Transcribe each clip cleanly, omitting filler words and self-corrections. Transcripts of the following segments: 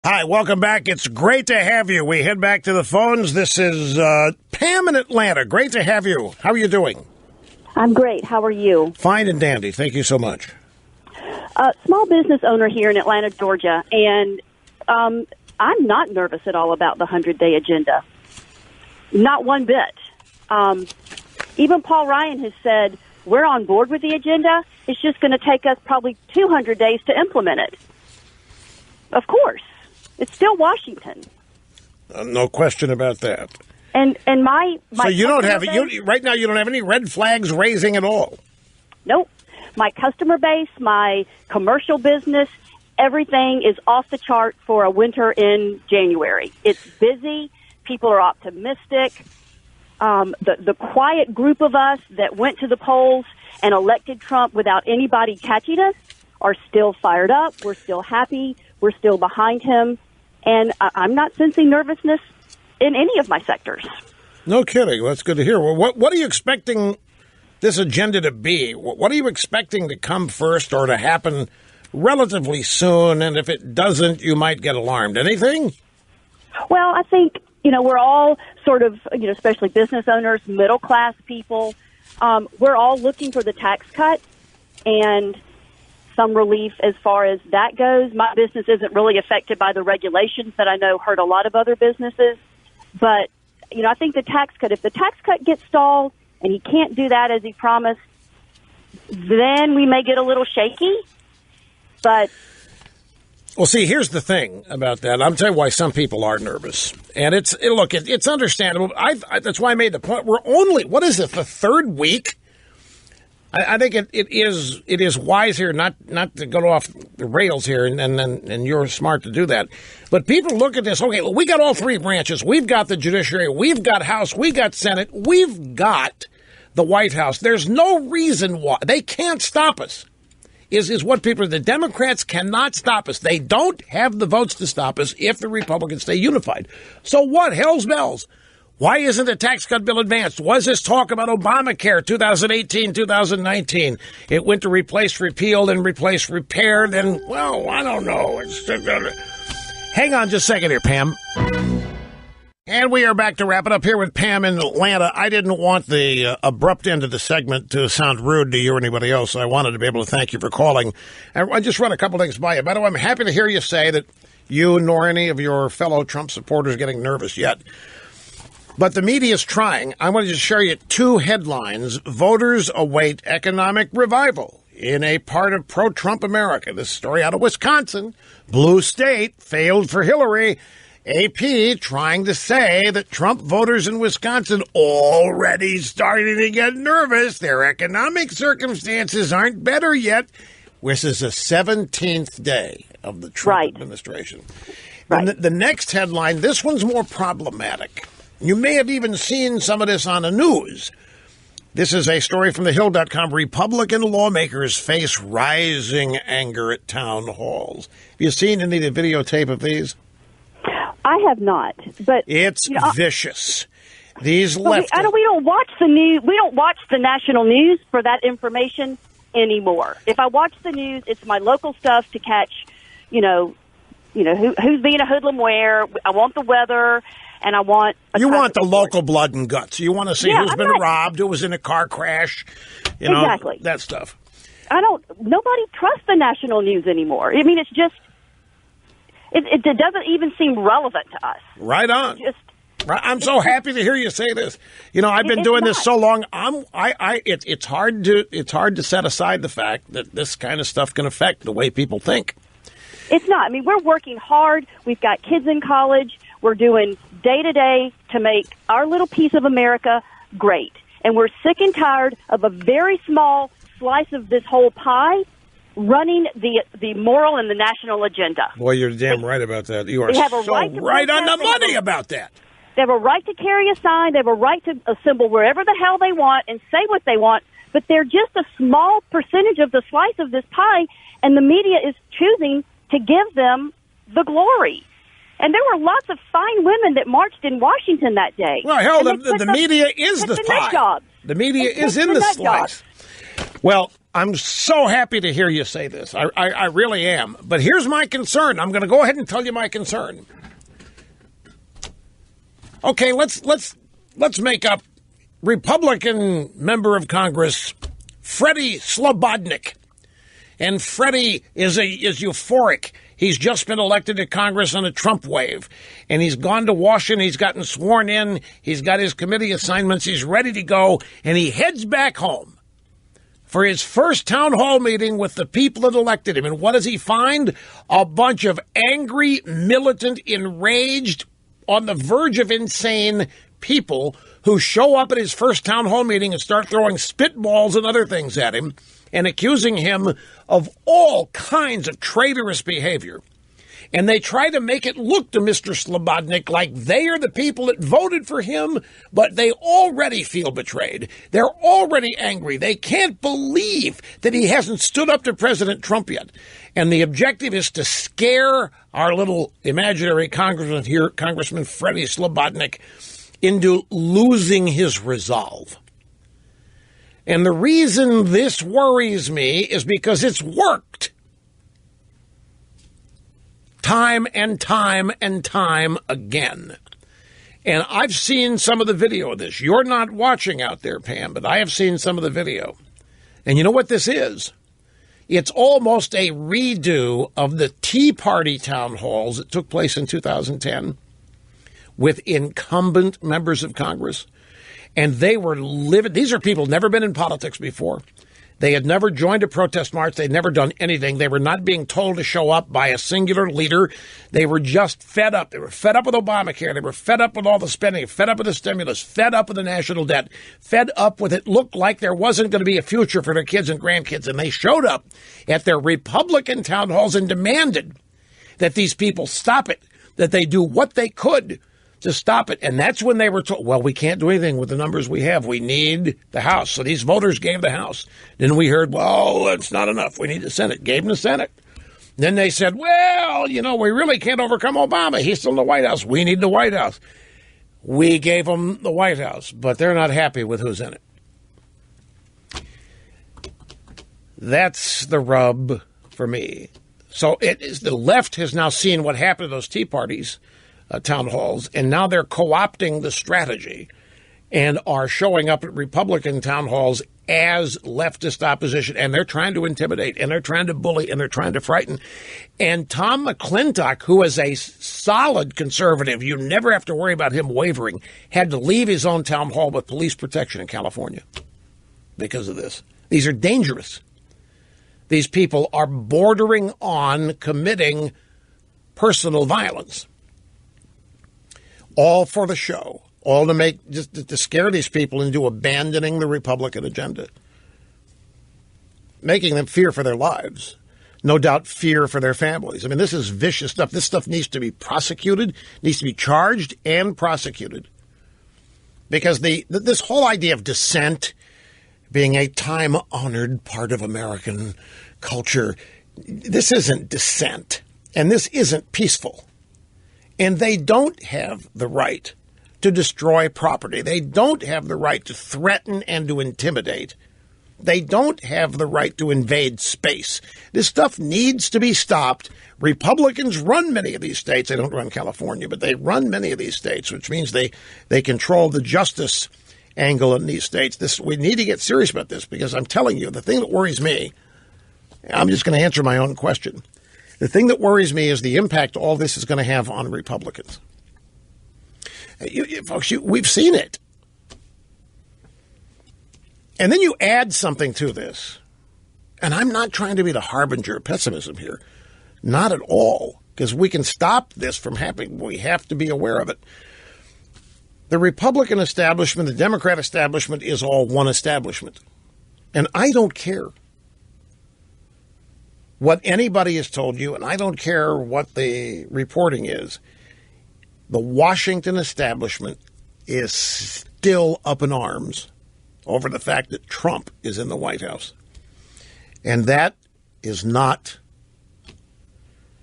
Hi, welcome back. It's great to have you. We head back to the phones. This is Pam in Atlanta. Great to have you. How are you doing? I'm great. How are you? Fine and dandy. Thank you so much. Small business owner here in Atlanta, Georgia, and I'm not nervous at all about the 100-day agenda. Not one bit. Even Paul Ryan has said, we're on board with the agenda. It's just going to take us probably 200 days to implement it. Of course. It's still Washington. No question about that. And my so you don't have right now. You don't have any red flags raising at all. Nope. My customer base, my commercial business, everything is off the chart for a winter in January. It's busy. People are optimistic. The quiet group of us that went to the polls and elected Trump without anybody catching us are still fired up. We're still happy. We're still behind him. And I'm not sensing nervousness in any of my sectors. No kidding. That's good to hear. Well, what are you expecting this agenda to be? What are you expecting to come first or to happen relatively soon? And if it doesn't, you might get alarmed. Anything? Well, I think, we're all sort of, especially business owners, middle-class people, we're all looking for the tax cut and some relief as far as that goes. My business isn't really affected by the regulations that I know hurt a lot of other businesses. But, I think the tax cut, if the tax cut gets stalled and he can't do that as he promised, then we may get a little shaky. But well, see, here's the thing about that. I'm telling you why some people are nervous. And it's understandable. That's why I made the point. We're only, the third week? I think it is wise here not to go off the rails here, and you're smart to do that. But people look at this, okay, well, we got all three branches. We've got the judiciary. We've got House. We got Senate. We've got the White House. There's no reason why. They can't stop us, is what the Democrats cannot stop us. They don't have the votes to stop us if the Republicans stay unified. So what? Hell's bells. Why isn't the tax cut bill advanced? Was this talk about Obamacare 2018, 2019? It went to replace repeal and replace repair. Then, well, I don't know. Hang on just a second here, Pam. And we are back to wrap it up here with Pam in Atlanta. I didn't want the abrupt end of the segment to sound rude to you or anybody else. I wanted to be able to thank you for calling. I just run a couple things by you. By the way, I'm happy to hear you say that you nor any of your fellow Trump supporters are getting nervous yet. But the media is trying. I want to just share you two headlines. Voters await economic revival in a part of pro-Trump America. This story out of Wisconsin. Blue state failed for Hillary. AP trying to say that Trump voters in Wisconsin already starting to get nervous. Their economic circumstances aren't better yet. This is the 17th day of the Trump administration. Right. The next headline, this one's more problematic. You may have even seen some of this on the news. This is a story from thehill.com. Republican lawmakers face rising anger at town halls. Have you seen any of the videotape of these? I have not, but it's vicious. These leftists. We don't watch the news. We don't watch the national news for that information anymore. If I watch the news, it's my local stuff to catch. Who's being a hoodlum where. I want the weather. And I want you want the local blood and guts. You want to see who's been robbed, who was in a car crash, exactly that stuff. Nobody trusts the national news anymore. I mean, it's just it doesn't even seem relevant to us. Right on. I'm so happy to hear you say this. I've been doing this so long. It's hard to set aside the fact that this kind of stuff can affect the way people think. It's not. I mean, we're working hard. We've got kids in college. We're doing day-to-day to make our little piece of America great. And we're sick and tired of a very small slice of this whole pie running the moral and the national agenda. Boy, you're damn right about that. You are so right on the money about that. They have a right to carry a sign. They have a right to assemble wherever the hell they want and say what they want. But they're just a small percentage of the slice of this pie, and the media is choosing to give them the glory. And there were lots of fine women that marched in Washington that day. Well, hell, the media is the pie. The media is in the slice. Well, I'm so happy to hear you say this. I really am. But here's my concern. I'm going to go ahead and tell you my concern. Okay, let's make up Republican member of Congress Freddie Slobodnik. And Freddie is euphoric. He's just been elected to Congress on a Trump wave. And he's gone to Washington. He's gotten sworn in. He's got his committee assignments. He's ready to go. And he heads back home for his first town hall meeting with the people that elected him. And what does he find? A bunch of angry, militant, enraged, on the verge of insane people who show up at his first town hall meeting and start throwing spitballs and other things at him and accusing him of all kinds of traitorous behavior. And they try to make it look to Mr. Slobodnik like they are the people that voted for him, but they already feel betrayed. They're already angry. They can't believe that he hasn't stood up to President Trump yet. And the objective is to scare our little imaginary congressman here, Congressman Freddie Slobodnik, into losing his resolve. And the reason this worries me is because it's worked. Time and time and time again. And I've seen some of the video of this. You're not watching out there, Pam, but I have seen some of the video. And you know what this is? It's almost a redo of the Tea Party town halls that took place in 2010 with incumbent members of Congress. And they were livid. These are people who've never been in politics before. They had never joined a protest march. They'd never done anything. They were not being told to show up by a singular leader. They were just fed up. They were fed up with Obamacare. They were fed up with all the spending, fed up with the stimulus, fed up with the national debt, fed up with it looked like there wasn't going to be a future for their kids and grandkids. And they showed up at their Republican town halls and demanded that these people stop it, that they do what they could to stop it. And that's when they were told, well, we can't do anything with the numbers we have. We need the House. So these voters gave the House. Then we heard, well, that's not enough. We need the Senate. Gave them the Senate. Then they said, well, you know, we really can't overcome Obama. He's still in the White House. We need the White House. We gave them the White House, but they're not happy with who's in it. That's the rub for me. So it is, the left has now seen what happened to those Tea Parties town halls, and now they're co-opting the strategy and are showing up at Republican town halls as leftist opposition, and they're trying to intimidate, and they're trying to bully, and they're trying to frighten. And Tom McClintock, who is a solid conservative, you never have to worry about him wavering, had to leave his own town hall with police protection in California because of this. These are dangerous. These people are bordering on committing personal violence. All for the show, all to make, just to scare these people into abandoning the Republican agenda, making them fear for their lives, no doubt fear for their families. I mean, this is vicious stuff. This stuff needs to be prosecuted, needs to be charged and prosecuted, because this whole idea of dissent being a time-honored part of American culture, this isn't dissent, and this isn't peaceful. And they don't have the right to destroy property. They don't have the right to threaten and to intimidate. They don't have the right to invade space. This stuff needs to be stopped. Republicans run many of these states. They don't run California, but they run many of these states, which means they control the justice angle in these states. We need to get serious about this, because I'm telling you, the thing that worries me, I'm just going to answer my own question. The thing that worries me is the impact all this is going to have on Republicans. Folks, we've seen it. And then you add something to this. And I'm not trying to be the harbinger of pessimism here. Not at all. Because we can stop this from happening. We have to be aware of it. The Republican establishment, the Democrat establishment is all one establishment. And I don't care what anybody has told you, and I don't care what the reporting is. The Washington establishment is still up in arms over the fact that Trump is in the White House. And that is not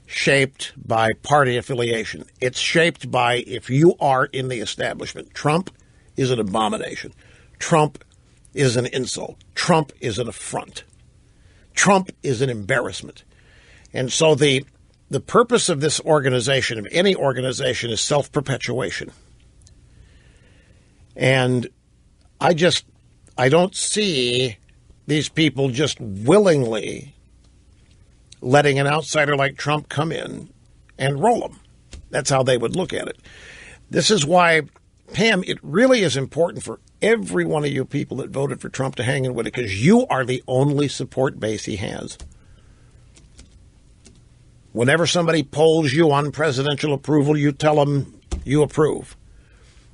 shaped by party affiliation. It's shaped by, if you are in the establishment, Trump is an abomination. Trump is an insult. Trump is an affront. Trump is an embarrassment. And so the purpose of this organization, of any organization, is self-perpetuation. And I don't see these people just willingly letting an outsider like Trump come in and roll them. That's how they would look at it. This is why, Pam, it really is important for every one of you people that voted for Trump to hang in with it, because you are the only support base he has. Whenever somebody polls you on presidential approval, you tell them you approve.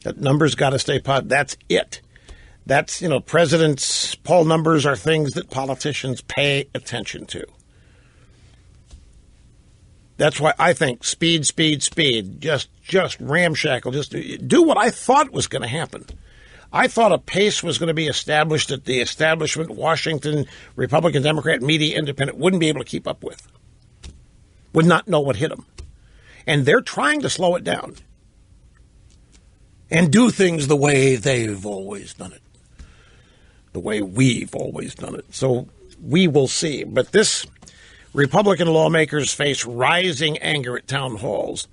That number's got to stay positive. That's it. That's, presidents' poll numbers are things that politicians pay attention to. That's why I think speed, just ramshackle, just do what I thought was going to happen. I thought a pace was going to be established that the establishment, Washington, Republican, Democrat, media, independent, wouldn't be able to keep up with. Would not know what hit them. And they're trying to slow it down and do things the way they've always done it, the way we've always done it. So we will see. But this Republican lawmakers face rising anger at town halls.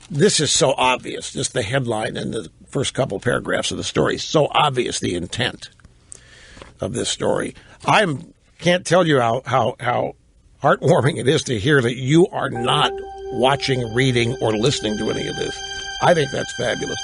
This is so obvious, just the headline and the first couple paragraphs of the story. So obvious, the intent of this story. I can't tell you how heartwarming it is to hear that you are not watching, reading, or listening to any of this. I think that's fabulous.